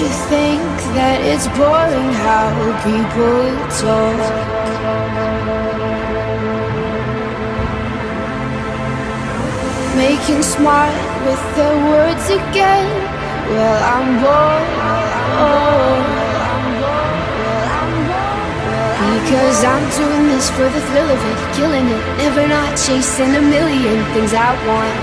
you think that it's boring how people talk? Making smart with their words again. Well, I'm bored. Because I'm doing this for the thrill of it, killing it, never not chasing a million things I want.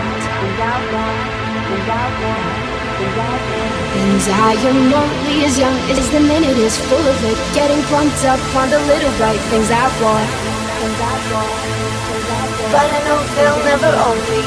And I am only as young as the minute is full of it, getting pumped up on the little bright things I want. But I know they'll never own me.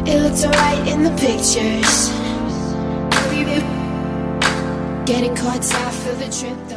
It looks alright in the pictures. Getting caught off for the trip.